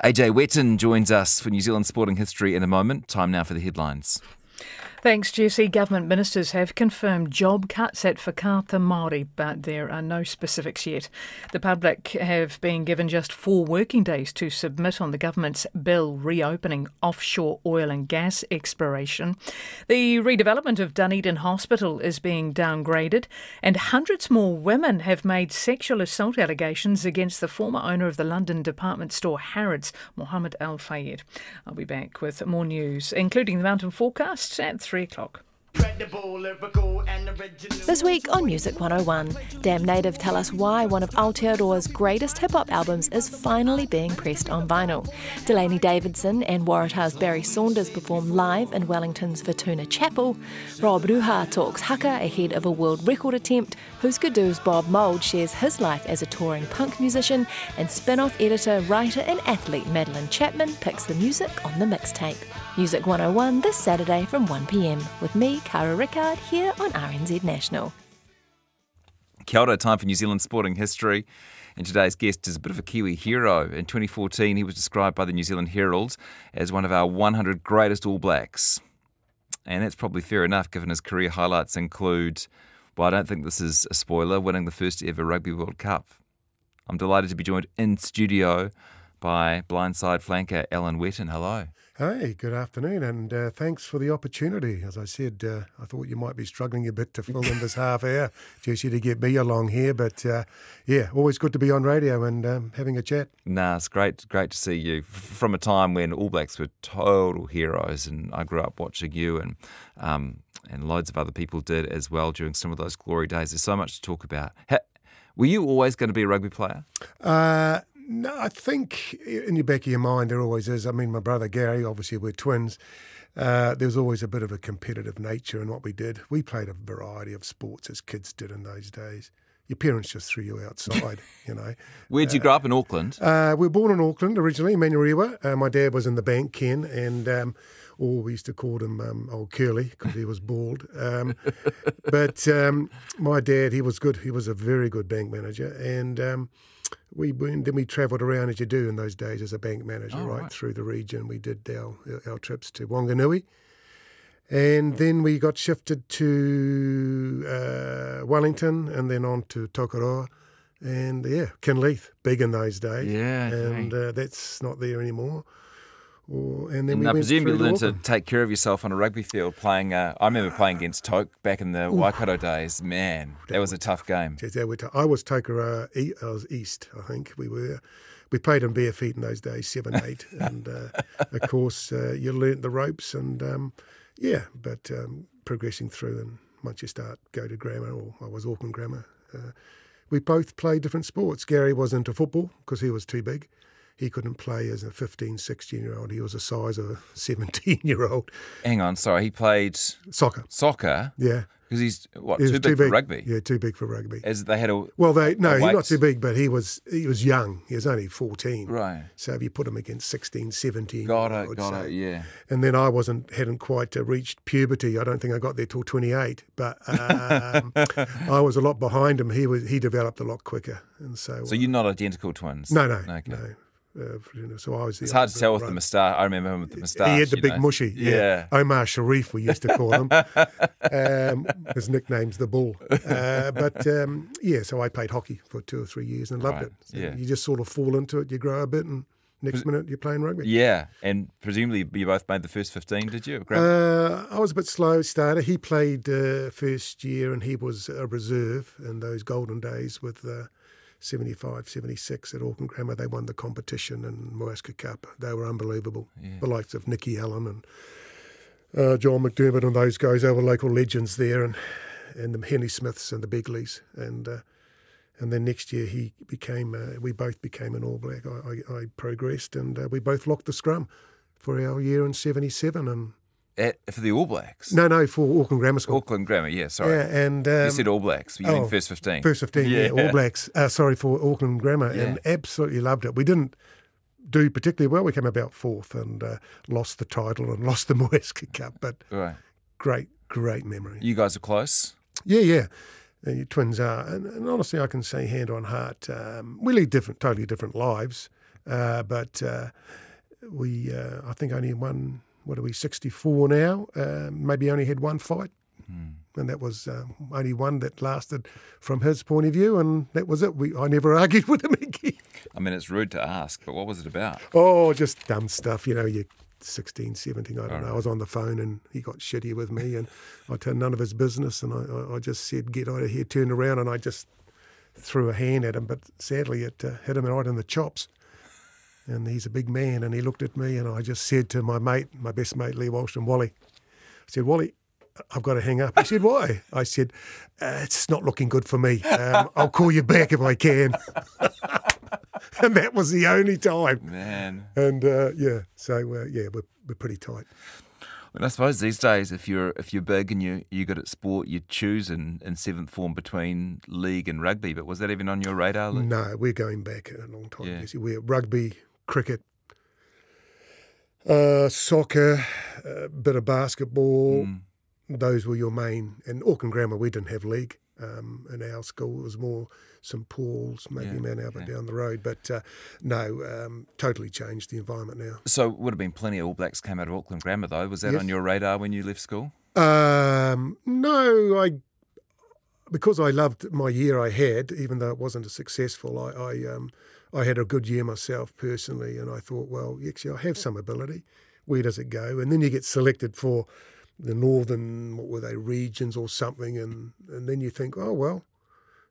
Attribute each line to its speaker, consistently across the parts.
Speaker 1: AJ Whetton joins us for New Zealand sporting history in a moment. Time now for the headlines.
Speaker 2: Thanks, Jesse. Government ministers have confirmed job cuts at Whakaata Māori, but there are no specifics yet. The public have been given just 4 working days to submit on the government's bill reopening offshore oil and gas exploration. The redevelopment of Dunedin Hospital is being downgraded, and hundreds more women have made sexual assault allegations against the former owner of the London department store Harrods, Mohammed Al Fayed. I'll be back with more news, including the mountain forecasts at 3 o'clock.
Speaker 3: This week on Music 101, Damn Native tell us why one of Aotearoa's greatest hip-hop albums is finally being pressed on vinyl. Delaney Davidson and Waratah's Barry Saunders perform live in Wellington's Vituna Chapel. Rob Ruha talks haka ahead of a world record attempt. Who's Goodoo's Bob Mould shares his life as a touring punk musician. And spin-off editor, writer and athlete Madeline Chapman picks the music on the mixtape. Music 101 this Saturday from 1pm with me, Cara Rickard, here on RNZ National.
Speaker 1: Kia ora, time for New Zealand sporting history. And today's guest is a bit of a Kiwi hero. In 2014, he was described by the New Zealand Herald as one of our 100 greatest All Blacks. And that's probably fair enough, given his career highlights include, well, I don't think this is a spoiler, winning the first ever Rugby World Cup. I'm delighted to be joined in studio by blindside flanker Alan Whetton. Hello.
Speaker 4: Hey, good afternoon, and thanks for the opportunity. As I said, I thought you might be struggling a bit to fill in this half hour, Jesse, to get me along here. But yeah, always good to be on radio and having a chat.
Speaker 1: Nah, it's great to see you. From a time when All Blacks were total heroes, and I grew up watching you, and loads of other people did as well during some of those glory days. There's so much to talk about. Were you always going to be a rugby player?
Speaker 4: No, I think in the back of your mind there always is. I mean, my brother Gary, obviously we're twins. There was always a bit of a competitive nature in what we did. We played a variety of sports as kids did in those days. Your parents just threw you outside, you know.
Speaker 1: Where'd you grow up in Auckland?
Speaker 4: We were born in Auckland originally, Manurewa. My dad was in the bank, Ken, and we used to call him Old Curly because he was bald. But my dad, he was good. He was a very good bank manager, and we travelled around as you do in those days as a bank manager, right through the region. We did our trips to Wanganui, and then we got shifted to Wellington, and then on to Tokoroa, and Kinleith, big in those days.
Speaker 1: Yeah,
Speaker 4: and that's not there anymore. And then
Speaker 1: I presume you learned to take care of yourself on a rugby field playing. I remember playing against Toke back in the Waikato days. Man, that was a tough game.
Speaker 4: I was Tokoroa, I was East, I think. We played in bare feet in those days, 7-8. And, of course, you learnt the ropes and, but progressing through, and once you go to grammar, or I was Auckland Grammar, we both played different sports. Gary was into football because he was too big. He couldn't play as a 15, 16-year-old. He was the size of a 17-year-old.
Speaker 1: Hang on, sorry. He played Soccer?
Speaker 4: Yeah.
Speaker 1: Because he's too big for rugby?
Speaker 4: Yeah, too big for rugby.
Speaker 1: As they had
Speaker 4: he's not too big, but he was young. He was only 14.
Speaker 1: Right.
Speaker 4: So if you put him against 16, 17.
Speaker 1: Got it, yeah.
Speaker 4: And then I hadn't quite reached puberty. I don't think I got there till 28. But I was a lot behind him. He developed a lot quicker. And so
Speaker 1: you're not identical twins?
Speaker 4: No.
Speaker 1: Okay.
Speaker 4: No. So I was.
Speaker 1: It's hard to tell with the moustache. I remember him with the moustache.
Speaker 4: He had the big mushy.
Speaker 1: Yeah.
Speaker 4: Omar Sharif, we used to call him. His nickname's the Bull. So I played hockey for 2 or 3 years and loved it. So you just sort of fall into it. You grow a bit, and next minute you're playing rugby.
Speaker 1: Yeah, and presumably you both made the first 15, did you?
Speaker 4: I was a bit slow starter. He played first year, and he was a reserve in those golden days with 75, 76 at Auckland Grammar. They won the competition and Moaska Cup. They were unbelievable. Yeah. The likes of Nicky Allen and John McDermott and those guys. They were local legends there, and the Henry Smiths and the Begleys. And then next year we both became an All Black. I progressed, and we both locked the scrum for our year in 77. And
Speaker 1: for the All Blacks?
Speaker 4: No, for Auckland Grammar School.
Speaker 1: Auckland Grammar, yeah, sorry.
Speaker 4: Yeah, and
Speaker 1: you said All Blacks, you mean first 15?
Speaker 4: First 15, yeah, All Blacks. For Auckland Grammar, and absolutely loved it. We didn't do particularly well. We came about 4th and lost the title and lost the Moaska Cup, but great memory.
Speaker 1: You guys are close?
Speaker 4: Yeah. Your twins are. And honestly, I can say hand on heart, we lead totally different lives. But we, I think, only won, 64 now? Maybe only had one fight. And that was only one that lasted from his point of view, and that was it. I never argued with him again.
Speaker 1: I mean, it's rude to ask, but what was it about?
Speaker 4: Oh, just dumb stuff, you're 16, 17, I don't know. I was on the phone and he got shitty with me, and I told none of his business, and I just said, get out of here, turned around, and I just threw a hand at him, but sadly it hit him right in the chops. And he's a big man, and he looked at me, and I just said to my best mate, Lee Walsh, and Wally, I said, Wally, I've got to hang up. He said, why? I said, it's not looking good for me. I'll call you back if I can. And that was the only time.
Speaker 1: Man.
Speaker 4: And we're pretty tight.
Speaker 1: Well, I suppose these days, if you're big and you're good at sport, you choose in seventh form between league and rugby. But was that even on your radar, Luke?
Speaker 4: No, we're going back a long time.
Speaker 1: Yeah.
Speaker 4: We're rugby, cricket, soccer, a bit of basketball. Those were your main. And Auckland Grammar, we didn't have league. In our school, it was more St Paul's, maybe Mount Albert down the road. But totally changed the environment now.
Speaker 1: So it would have been plenty of All Blacks came out of Auckland Grammar, though. Was that on your radar when you left school?
Speaker 4: No, because I loved my year I had, even though it wasn't as successful, I had a good year myself personally, and I thought, well, actually, I have some ability. Where does it go? And then you get selected for the northern, what were they, regions or something, and then you think, oh well,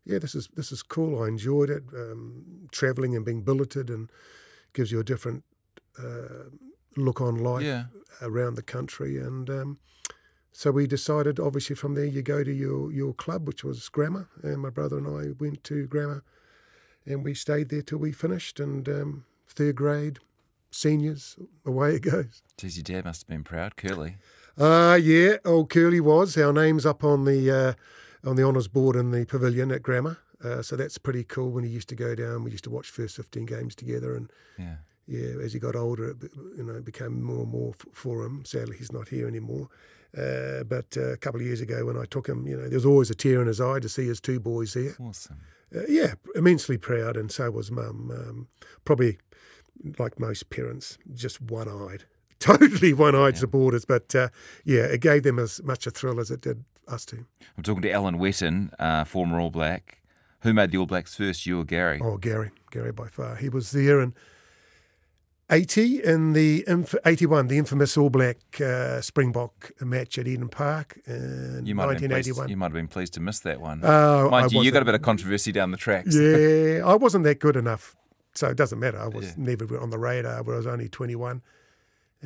Speaker 4: yeah, this is cool. I enjoyed it, travelling and being billeted, and gives you a different look on life around the country. And so we decided, obviously, from there you go to your club, which was Grammar, and my brother and I went to Grammar, and we stayed there till we finished, and third grade, seniors, away it goes.
Speaker 1: Geez, your dad must have been proud, Curly.
Speaker 4: Yeah, old Curly was. Our name's up on the honours board in the pavilion at Grammar. So that's pretty cool. When he used to go down, we used to watch first 15 games together. And as he got older, it became more and more for him. Sadly, he's not here anymore. But a couple of years ago when I took him, there was always a tear in his eye to see his two boys there.
Speaker 1: Awesome.
Speaker 4: Immensely proud, and so was Mum. Probably, like most parents, just one-eyed. Totally one-eyed supporters, but it gave them as much a thrill as it did us too.
Speaker 1: I'm talking to Alan Whetton, former All Black. Who made the All Blacks first, you or Gary?
Speaker 4: Oh, Gary by far. He was there in 80 in the 81, the infamous All Black Springbok match at Eden Park in 1981.
Speaker 1: You might have been pleased to miss that one. Mind you got a bit of controversy down the tracks.
Speaker 4: Yeah, I wasn't that good enough, so it doesn't matter. I was never on the radar, but I was only 21.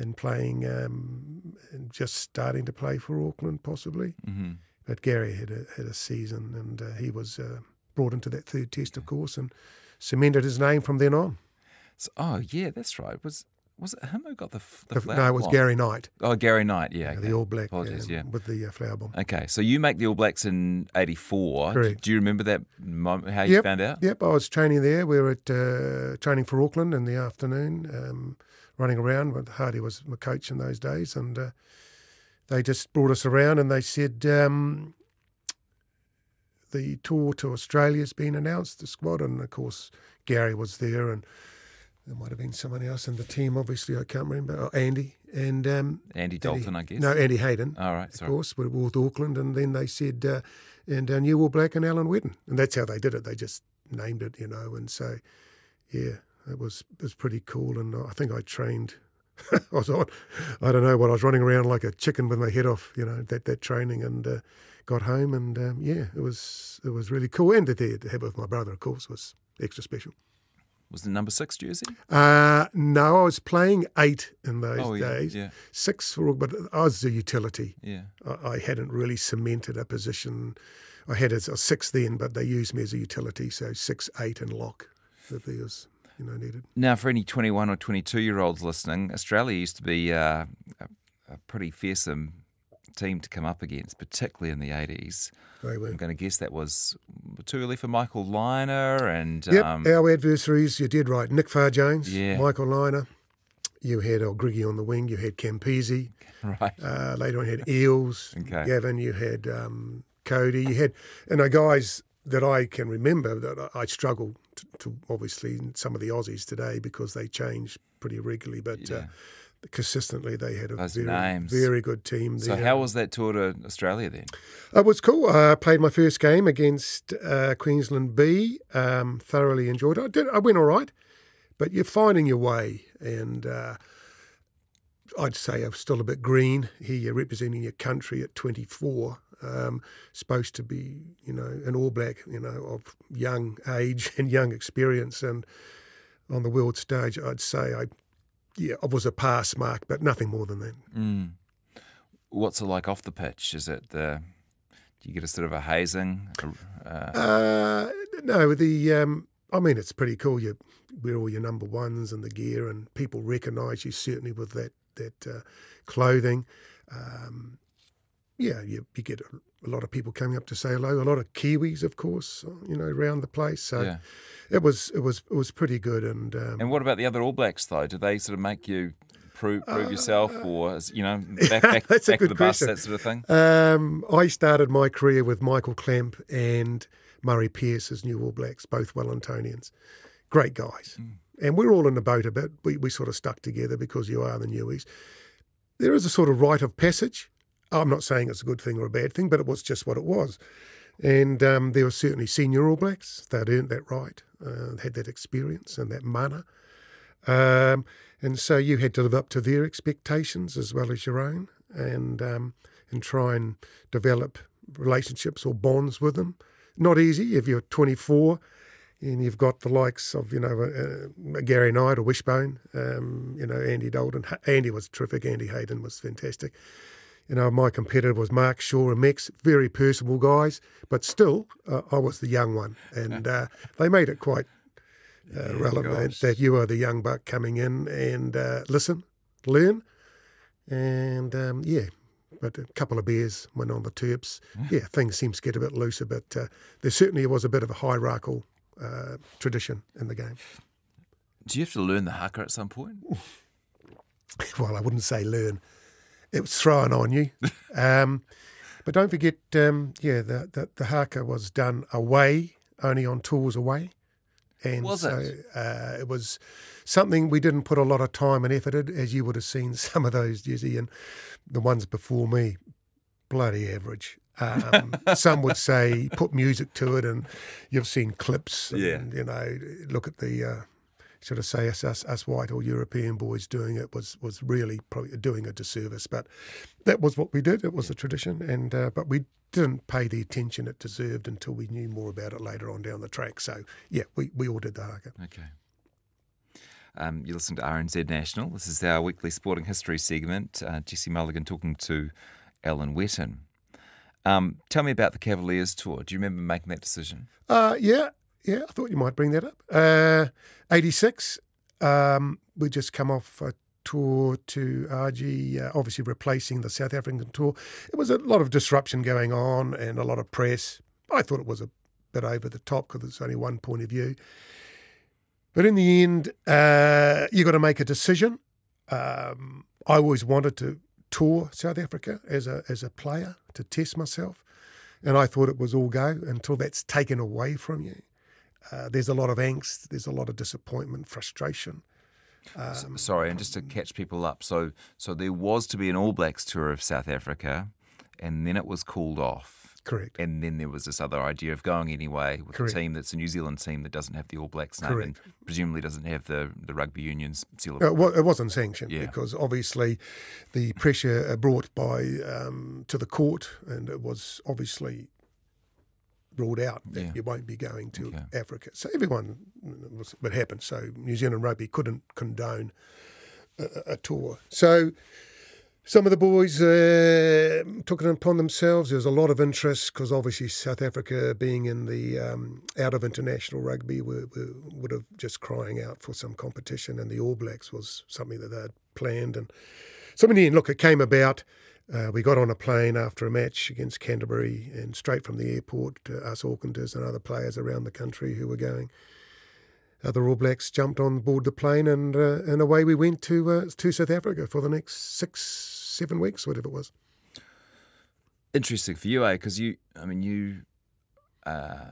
Speaker 4: And playing, and just starting to play for Auckland, possibly. Mm-hmm. But Gary had a season, and he was brought into that third test, of course, and cemented his name from then on.
Speaker 1: So, that's right. Was it him who got the flower?
Speaker 4: No, it was Gary Knight.
Speaker 1: Oh, Gary Knight, yeah. Okay.
Speaker 4: The All Black,
Speaker 1: with
Speaker 4: the flower bomb.
Speaker 1: Okay, so you make the All Blacks in 84.
Speaker 4: Correct.
Speaker 1: Do you remember that moment, how you found out?
Speaker 4: Yep, I was training there. We were at training for Auckland in the afternoon, running around. But Hardy was my coach in those days, and they just brought us around and they said the tour to Australia's been announced, the squad, and of course Gary was there, and there might have been someone else in the team, obviously I can't remember, Andy. And
Speaker 1: Andy Dalton, I guess.
Speaker 4: No, Andy Hayden.
Speaker 1: All right,
Speaker 4: sorry. Of course, we were with Auckland, and then they said, and New All Black and Alan Whetton. And that's how they did it. They just named it, and so, it was pretty cool, and I think I trained. I was on, I don't know what, I was running around like a chicken with my head off, that training, and got home, and it was really cool. And to have it with my brother, of course, was extra special.
Speaker 1: Was the number 6 jersey?
Speaker 4: No, I was playing 8 in those days.
Speaker 1: Yeah.
Speaker 4: 6 for, but I was a utility.
Speaker 1: Yeah.
Speaker 4: I hadn't really cemented a position. I had a 6 then, but they used me as a utility, so 6, 8 and lock if there was needed.
Speaker 1: Now, for any 21 or 22-year-olds listening, Australia used to be a pretty fearsome team to come up against, particularly in the 80s.
Speaker 4: They were.
Speaker 1: I'm going to guess that was too early for Michael Liner and...
Speaker 4: Yep, our adversaries, you did right. Nick Farr-Jones,
Speaker 1: Yeah.
Speaker 4: Michael Liner. You had Griggy on the wing. You had Campese.
Speaker 1: Right.
Speaker 4: Later on you had Eels.
Speaker 1: Okay.
Speaker 4: Gavin. You had Cody. You had... And the guys that I can remember that I struggle to obviously some of the Aussies today because they change pretty regularly, but consistently they had a very good team there.
Speaker 1: So how was that tour to Australia then?
Speaker 4: It was cool. I played my first game against Queensland B. Thoroughly enjoyed it. I went all right, but you're finding your way, and I'd say I'm still a bit green. Here you're representing your country at 24. Supposed to be, an All Black, of young age and young experience, and on the world stage, I'd say I was a pass mark, but nothing more than that.
Speaker 1: Mm. What's it like off the pitch? Is it do you get a sort of a hazing?
Speaker 4: No, it's pretty cool. You wear all your number ones and the gear, and people recognise you certainly with that clothing. You get a lot of people coming up to say hello. A lot of Kiwis, of course, around the place. So it was pretty good. And
Speaker 1: what about the other All Blacks though? Did they sort of make you prove yourself, or back
Speaker 4: that's
Speaker 1: to the
Speaker 4: question.
Speaker 1: bus, that sort of thing?
Speaker 4: I started my career with Michael Clamp and Murray Pearce as New All Blacks, both Wellingtonians. Great guys. And we're all in the boat a bit. We sort of stuck together because you are the Newies. There is a sort of rite of passage. I'm not saying it's a good thing or a bad thing, but it was just what it was. And there were certainly senior All Blacks. They'd earned that right, had that experience and that mana. And so you had to live up to their expectations as well as your own, and try and develop relationships or bonds with them. Not easy if you're 24 and you've got the likes of, Gary Knight or Wishbone, Andy Dalton. Andy was terrific. Andy Hayden was fantastic. My competitor was Mark Shaw and Max, very personable guys, but still, I was the young one. And they made it quite relevant that you are the young buck coming in and listen, learn. And, but a couple of beers went on the Terps. Things seem to get a bit looser, but there certainly was a bit of a hierarchical tradition in the game.
Speaker 1: Do you have to learn the haka at some point?
Speaker 4: Well, I wouldn't say learn. It was thrown on you. But don't forget, the haka was done away, only on tours away. And
Speaker 1: was it?
Speaker 4: It was something we didn't put a lot of time and effort in, as you would have seen some of those, Jesse, and the ones before me, bloody average. Some would say put music to it, and you've seen clips. And, look at the... should I say us white or European boys doing it was really probably doing a disservice, but that was what we did. It was a tradition, and but we didn't pay the attention it deserved until we knew more about it later on down the track. So we all did the haka.
Speaker 1: Okay. You listen to RNZ National. This is our weekly sporting history segment. Jesse Mulligan talking to Alan Whetton. Tell me about the Cavaliers tour. Do you remember making that decision? Yeah, I thought you might bring that up. 86, we just come off a tour to RG, obviously replacing the South African tour. It was a lot of disruption going on and a lot of press. I thought it was a bit over the top because it's only one point of view. But in the end, you got to make a decision. I always wanted to tour South Africa as a player to test myself, and I thought it was all go until that's taken away from you. There's a lot of angst, there's a lot of disappointment, frustration. Sorry, and just to catch people up, so there was to be an All Blacks tour of South Africa, and then it was called off.
Speaker 4: Correct.
Speaker 1: And then there was this other idea of going anyway with a team that's a New Zealand team that doesn't have the All Blacks name and presumably doesn't have the rugby union's seal of approval.
Speaker 4: It wasn't sanctioned because obviously the pressure brought by to the court, and it was obviously ruled out that you won't be going to Africa. So everyone would happen. So New Zealand Rugby couldn't condone a tour. So some of the boys took it upon themselves. There was a lot of interest because obviously South Africa being in the out of international rugby would have just crying out for some competition, and the All Blacks was something that they had planned. And so in the end, look, it came about. We got on a plane after a match against Canterbury, and straight from the airport, us Aucklanders and other players around the country who were going, other All Blacks jumped on board the plane, and away we went to South Africa for the next 6-7 weeks, whatever it was.
Speaker 1: Interesting for you, because you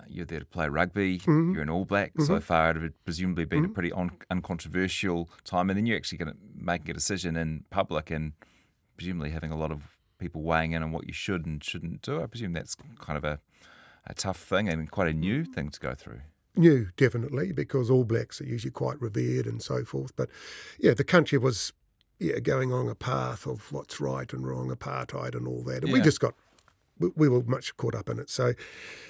Speaker 1: you're there to play rugby. You're an All Black. So far, it would presumably been a pretty uncontroversial time. And then you're actually going to make a decision in public and presumably having a lot of people weighing in on what you should and shouldn't do. I presume that's kind of a tough thing and quite a new thing to go through.
Speaker 4: New, definitely, because All Blacks are usually quite revered and so forth. But, yeah, the country was going on a path of what's right and wrong, apartheid and all that. And we were much caught up in it. So,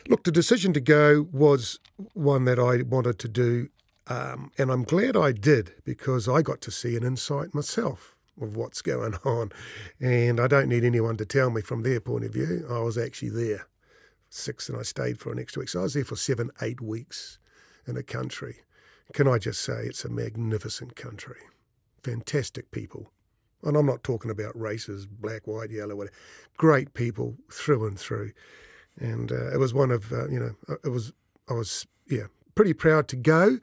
Speaker 4: look, the decision to go was one that I wanted to do, and I'm glad I did, because I got to see an insight myself of what's going on. And I don't need anyone to tell me from their point of view. I was actually there 6 and I stayed for an extra week. So I was there for 7-8 weeks in a country. Can I just say it's a magnificent country. Fantastic people. And I'm not talking about races, black, white, yellow, whatever. Great people through and through. And it was one of, I was pretty proud to go.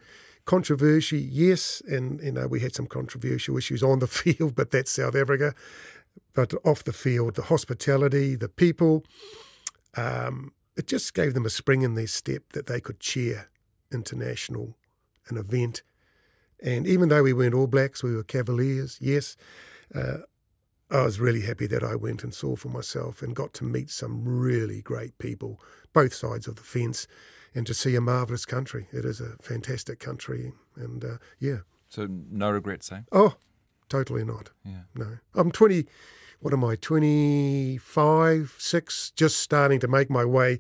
Speaker 4: Controversy, yes. And, we had some controversial issues on the field, but that's South Africa. But off the field, the hospitality, the people, it just gave them a spring in their step that they could cheer international, an event. And even though we weren't All Blacks, we were Cavaliers, yes. I was really happy that I went and saw for myself and got to meet some really great people, both sides of the fence, and to see a marvellous country. It is a fantastic country, and
Speaker 1: So no regrets, eh?
Speaker 4: Oh, totally not.
Speaker 1: Yeah.
Speaker 4: No. I'm 25, 6, just starting to make my way,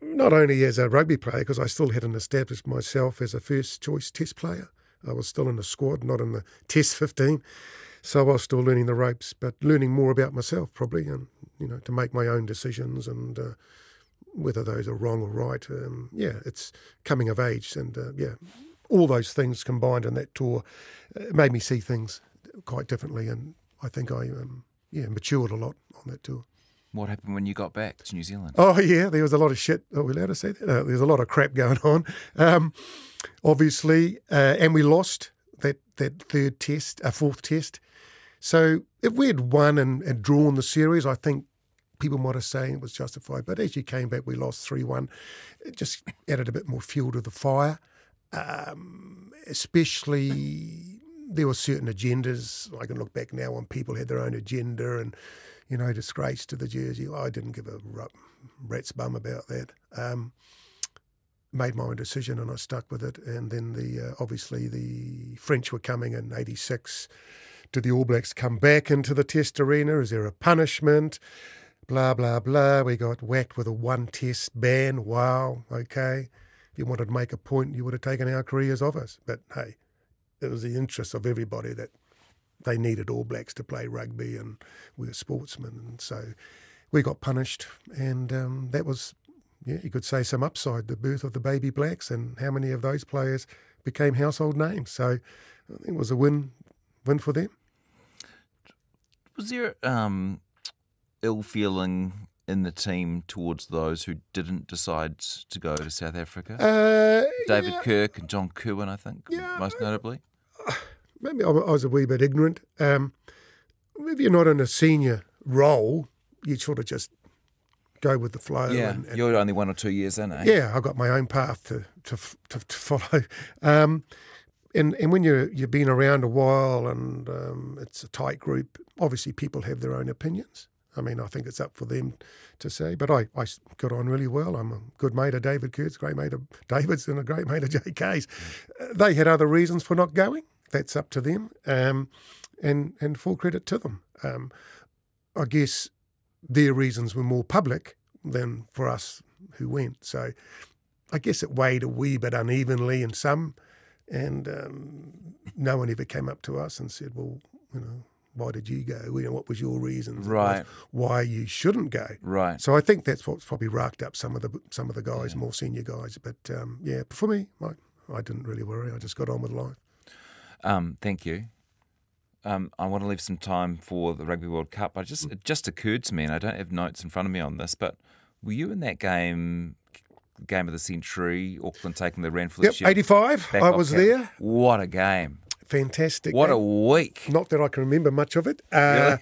Speaker 4: not only as a rugby player, because I still hadn't established myself as a first-choice test player. I was still in the squad, not in the test 15. So I was still learning the ropes, but learning more about myself probably, and, to make my own decisions and whether those are wrong or right. It's coming of age, and all those things combined in that tour made me see things quite differently, and I think I matured a lot on that tour.
Speaker 1: What happened when you got back to New Zealand?
Speaker 4: Oh, yeah, there was a lot of shit. Are we allowed to say that? There's a lot of crap going on, obviously, and we lost that fourth test. So if we had won and drawn the series, I think people might have said it was justified. But as you came back, we lost 3-1. It just added a bit more fuel to the fire. Especially, there were certain agendas. I can look back now on people had their own agenda and, disgrace to the jersey. I didn't give a rat's bum about that. Made my own decision and I stuck with it. And then obviously the French were coming in 86. Did the All Blacks come back into the test arena? Is there a punishment? Blah, blah, blah. We got whacked with a 1-test ban. Wow, okay. If you wanted to make a point, you would have taken our careers off us. But, hey, it was the interest of everybody that they needed All Blacks to play rugby and we were sportsmen. And so we got punished. And that was, you could say some upside, the birth of the baby Blacks and how many of those players became household names. So I think it was a win for them.
Speaker 1: Was there ill feeling in the team towards those who didn't decide to go to South Africa? David Kirk and John Kirwan, I think, most notably.
Speaker 4: Maybe I was a wee bit ignorant. If you're not in a senior role, you sort of just go with the flow.
Speaker 1: Yeah,
Speaker 4: and
Speaker 1: you're only 1 or 2 years in, eh?
Speaker 4: Yeah, I've got my own path to follow. And when you've been around a while and it's a tight group, obviously people have their own opinions. I mean, I think it's up for them to say. But I got on really well. I'm a good mate of David Kurtz, great mate of David's, and a great mate of JK's. They had other reasons for not going. That's up to them, and full credit to them. I guess their reasons were more public than for us who went. So I guess it weighed a wee bit unevenly in some. And no one ever came up to us and said, well, why did you go? What was your reasons?
Speaker 1: Right.
Speaker 4: Why you shouldn't go?
Speaker 1: Right.
Speaker 4: So I think that's what's probably racked up some of the guys, more senior guys. But for me, I didn't really worry. I just got on with life.
Speaker 1: Thank you. I want to leave some time for the Rugby World Cup. It just occurred to me, and I don't have notes in front of me on this, but were you in that game of the century, Auckland taking the Ranfurly
Speaker 4: Yep,
Speaker 1: Shield?
Speaker 4: 85. I was there.
Speaker 1: What a game.
Speaker 4: Fantastic.
Speaker 1: What a week.
Speaker 4: Not that I can remember much of it.
Speaker 1: Really?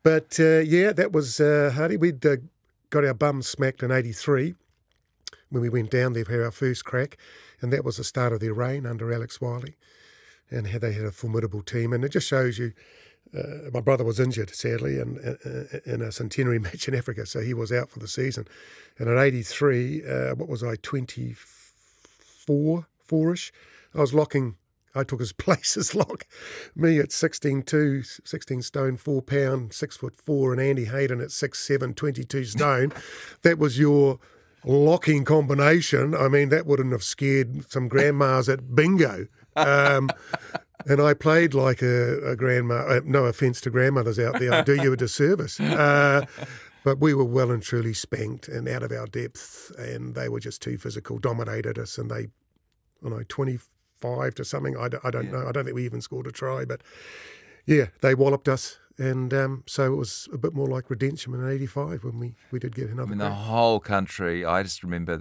Speaker 4: But, that was Hardy. We'd got our bums smacked in 83 when we went down there for our first crack, and that was the start of their reign under Alex Wiley. And they had a formidable team, and it just shows you. My brother was injured, sadly, in a centenary match in Africa, so he was out for the season. And at 83, what was I, 24-ish, I took his place as lock. Me at 16'2", 16 stone, 4 pound, 6'4", and Andy Hayden at 6'7", 22 stone. That was your locking combination. I mean, that wouldn't have scared some grandmas at bingo. And I played like a grandma. No offence to grandmothers out there, I do you a disservice. But we were well and truly spanked and out of our depth, and they were just too physical, dominated us, and they, 25 to something, I don't know. I don't think we even scored a try, but yeah, they walloped us. And so it was a bit more like redemption in 85 when we did get another.
Speaker 1: The whole country, I remember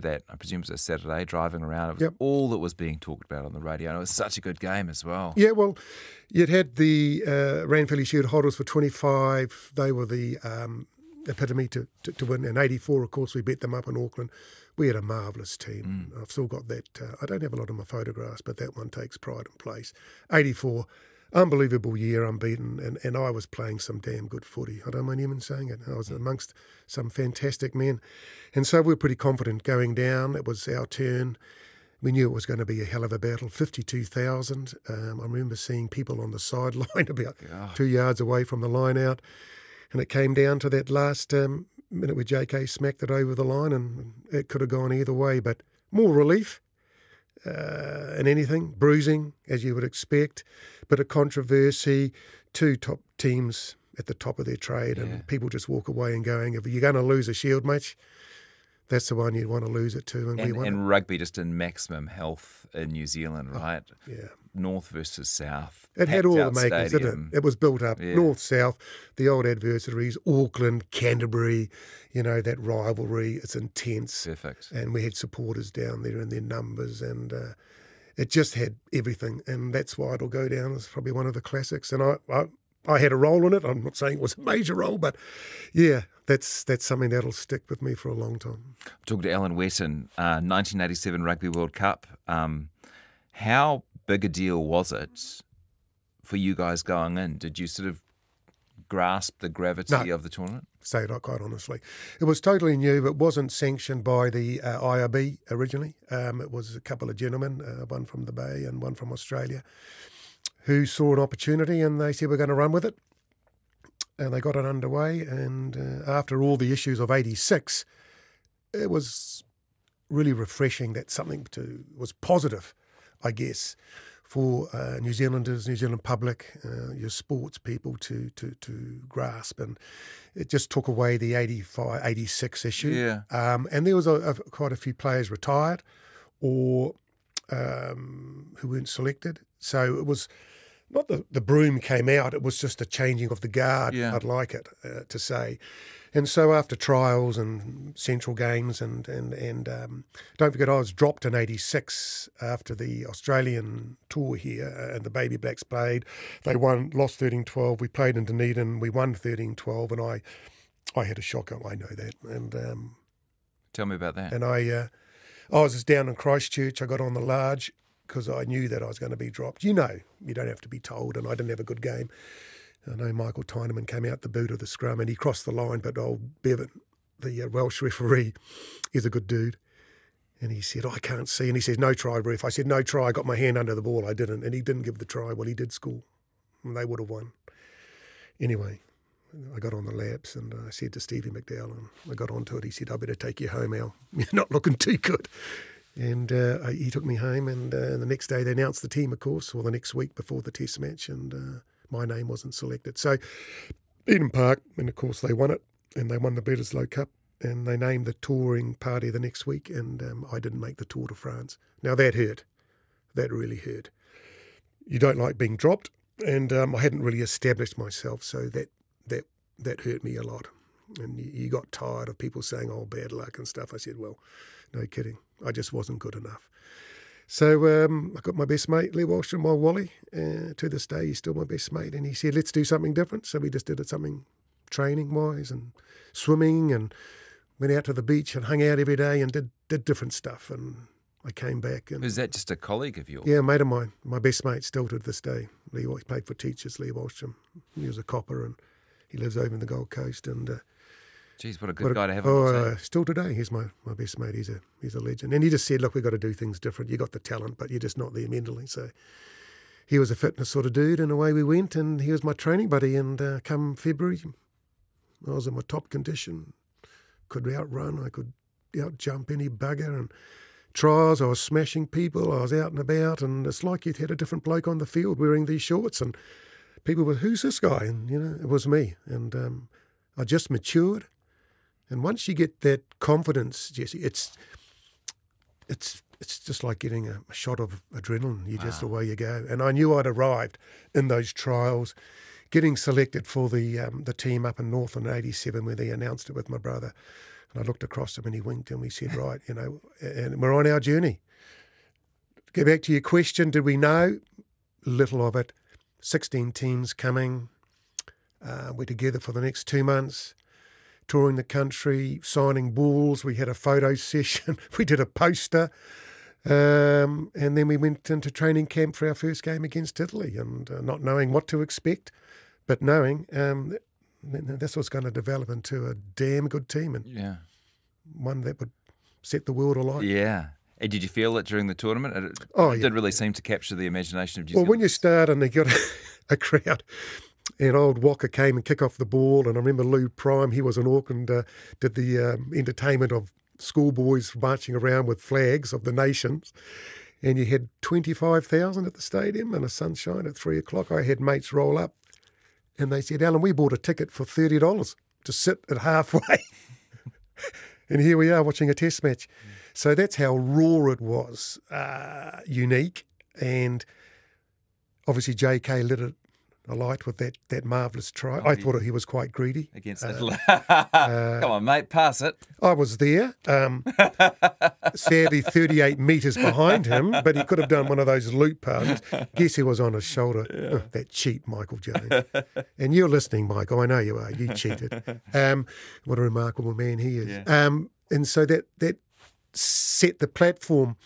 Speaker 1: that, I presume it was a Saturday, driving around. It was all that was being talked about on the radio, and it was such a good game as well.
Speaker 4: Yeah, well, you'd had the Ranfurly Shield holders for 25. They were the epitome to win. In 84, of course, we beat them up in Auckland. We had a marvellous team. I've still got that. I don't have a lot of my photographs, but that one takes pride and place. 84. Unbelievable year, unbeaten, and I was playing some damn good footy. I don't mind even saying it. I was amongst some fantastic men. And so we were pretty confident going down. It was our turn. We knew it was going to be a hell of a battle. 52,000. I remember seeing people on the sideline about 2 yards away from the line out. And it came down to that last minute where JK smacked it over the line, and it could have gone either way. But more relief. And anything, bruising, as you would expect, bit of controversy, 2 top teams at the top of their trade, and people just walk away and going, if you're going to lose a Shield match, that's the one you'd want to lose it to. And we won.
Speaker 1: And rugby just in maximum health in New Zealand, right?
Speaker 4: Yeah.
Speaker 1: North versus South.
Speaker 4: It had all the makings, didn't it? It was built up. Yeah. North, South, the old adversaries, Auckland, Canterbury, that rivalry. It's intense.
Speaker 1: Perfect.
Speaker 4: And we had supporters down there in their numbers, and it just had everything. And that's why it'll go down as probably one of the classics. And I had a role in it. I'm not saying it was a major role, but yeah, that's something that'll stick with me for a long time.
Speaker 1: I'm talking to Alan Whetton, 1987 Rugby World Cup. How big a deal was it for you guys going in? Did you sort of grasp the gravity of the tournament?
Speaker 4: Say it quite honestly. It was totally new. It wasn't sanctioned by the IRB originally. It was a couple of gentlemen, one from the Bay and one from Australia, who saw an opportunity and they said, we're going to run with it. And they got it underway. And after all the issues of 86, it was really refreshing that something was positive, I guess, for New Zealanders, New Zealand public, your sports people to grasp. And it just took away the 85, 86 issue.
Speaker 1: Yeah.
Speaker 4: And there was quite a few players retired or who weren't selected. So it was not the broom came out, it was just a changing of the guard, I'd like it to say. And so after trials and central games and don't forget I was dropped in 86 after the Australian tour here and the Baby Blacks played. They lost 13-12. We played in Dunedin. We won 13-12 and I had a shocker. I know that. And
Speaker 1: tell me about that.
Speaker 4: And I was just down in Christchurch. I got on the large because I knew that I was going to be dropped. You don't have to be told, and I didn't have a good game. I know Michael Tyneman came out the boot of the scrum and he crossed the line, but old Bevan, the Welsh referee, is a good dude. And he said, I can't see. And he says, no try, ref. I said, no try. I got my hand under the ball. I didn't. And he didn't give the try. Well, he did score. And they would have won. Anyway, I got on the laps and I said to Stevie McDowell, and I got onto it. He said, I better take you home, Al. You're not looking too good. And he took me home. And the next day they announced the team, of course, or the next week before the test match. And my name wasn't selected. So Eden Park, and of course they won it, and they won the Bledisloe Cup, and they named the touring party the next week, and I didn't make the Tour de France. Now that hurt. That really hurt. You don't like being dropped, and I hadn't really established myself, so that hurt me a lot. And you got tired of people saying, oh, bad luck and stuff. I said, well, no kidding. I just wasn't good enough. So I got my best mate, Lee Walsh, and my Wally. To this day, he's still my best mate. And he said, let's do something different. So we just did something training-wise and swimming. And went out to the beach and hung out every day and did different stuff. And I came back. And
Speaker 1: Was that just a colleague of yours?
Speaker 4: yeah, a mate of mine, my best mate still to this day. Lee always played for Teachers, Lee Washam. He was a copper and he lives over in the Gold Coast. And
Speaker 1: Geez, what a good guy to have on the team.
Speaker 4: still today, he's my best mate. He's a legend. And he just said, look, we've got to do things different. You got the talent, but you're just not there mentally. So he was a fitness sort of dude, and away we went. And he was my training buddy. And come February, I was in my top condition. Could outrun. I could out-jump any bugger. And trials, I was smashing people. I was out and about. And it's like you'd had a different bloke on the field wearing these shorts. And people were, who's this guy? And, it was me. And I just matured. And once you get that confidence, Jesse, it's just like getting a shot of adrenaline. You just away you go. And I knew I'd arrived in those trials, getting selected for the team up in North in '87 where they announced it with my brother. And I looked across him and he winked and we said, right, and we're on our journey. Go back to your question, did we know? Little of it. 16 teams coming. We're together for the next 2 months. Touring the country, signing balls. We had a photo session. We did a poster. And then we went into training camp for our first game against Italy and not knowing what to expect, but knowing this was going to develop into a damn good team and one that would set the world alight.
Speaker 1: Yeah. And did you feel it during the tournament? It did really seem to capture the imagination of New Zealand.
Speaker 4: Well, when you start and you got a crowd, and old Walker came and kicked off the ball, and I remember Lou Prime, he was in Auckland, did the entertainment of schoolboys marching around with flags of the nations, and you had 25,000 at the stadium in the sunshine at 3 o'clock. I had mates roll up, and they said, Alan, we bought a ticket for $30 to sit at halfway. And here we are watching a test match. So that's how raw it was, unique, and obviously JK lit it alight with that marvellous try. I thought he was quite greedy.
Speaker 1: Against Italy. Come on, mate, pass it.
Speaker 4: I was there. Sadly, 38 metres behind him, but he could have done one of those loop passes. Guess who was on his shoulder? Oh, that cheat, Michael Jones. And you're listening, Michael. I know you are. You cheated. What a remarkable man he is.
Speaker 1: Yeah.
Speaker 4: And so that set the platform.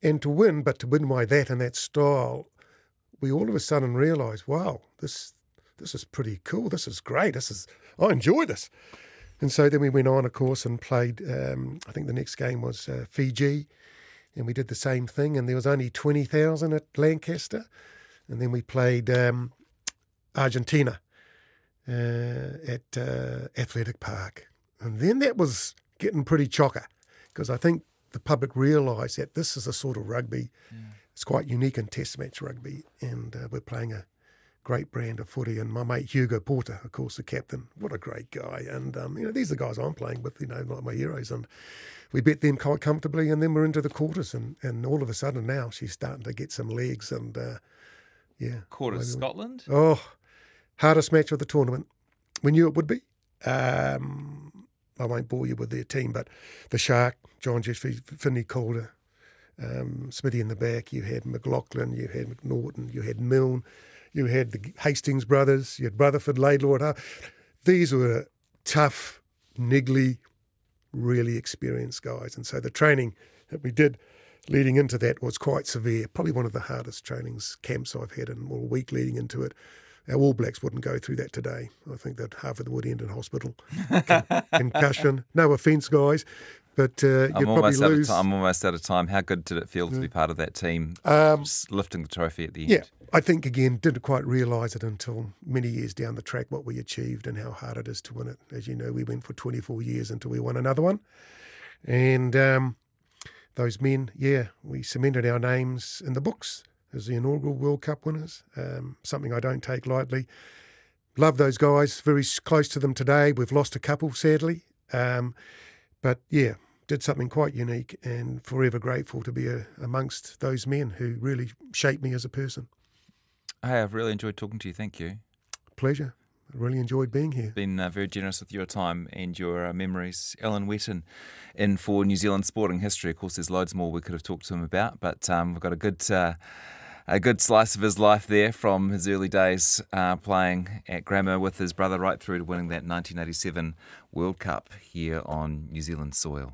Speaker 4: And to win by that and that style, we all of a sudden realised, wow, this is pretty cool. This is great. I enjoy this. And so then we went on, of course, and played, I think the next game was Fiji, and we did the same thing, and there was only 20,000 at Lancaster. And then we played Argentina at Athletic Park. And then that was getting pretty chocker, because I think the public realised that this is a sort of rugby. It's quite unique in Test match rugby, and we're playing a great brand of footy. And my mate Hugo Porter, of course, the captain, what a great guy. And these are the guys I'm playing with, like my heroes. And we beat them quite comfortably, and then we're into the quarters, and all of a sudden now she's starting to get some legs. And
Speaker 1: Quarters Scotland.
Speaker 4: Oh, hardest match of the tournament. We knew it would be. I won't bore you with their team, but the Shark, John Jeffrey, Finney Calder, Smithy in the back, you had McLaughlin, you had McNaughton, you had Milne, you had the Hastings brothers, you had Rutherford, Laidlaw at half. These were tough, niggly, really experienced guys. And so the training that we did leading into that was quite severe, probably one of the hardest trainings camps I've had, and a week leading into it. Our All Blacks wouldn't go through that today. I think that half of them would end in hospital. Concussion. No offence, guys, but you'd probably lose.
Speaker 1: I'm almost out of time. How good did it feel to be part of that team, just lifting the trophy at the end?
Speaker 4: Yeah, I think, again, didn't quite realise it until many years down the track what we achieved and how hard it is to win it. As you know, we went for 24 years until we won another one. And those men, we cemented our names in the books as the inaugural World Cup winners, something I don't take lightly. Love those guys, very close to them today. We've lost a couple, sadly. But did something quite unique, and forever grateful to be amongst those men who really shaped me as a person.
Speaker 1: Hey, I've really enjoyed talking to you. Thank you.
Speaker 4: Pleasure. I really enjoyed being here.
Speaker 1: Been very generous with your time and your memories. Alan Whetton in for New Zealand sporting history. Of course, there's loads more we could have talked to him about, but we've got a good A good slice of his life there, from his early days playing at grammar with his brother right through to winning that 1987 World Cup here on New Zealand soil.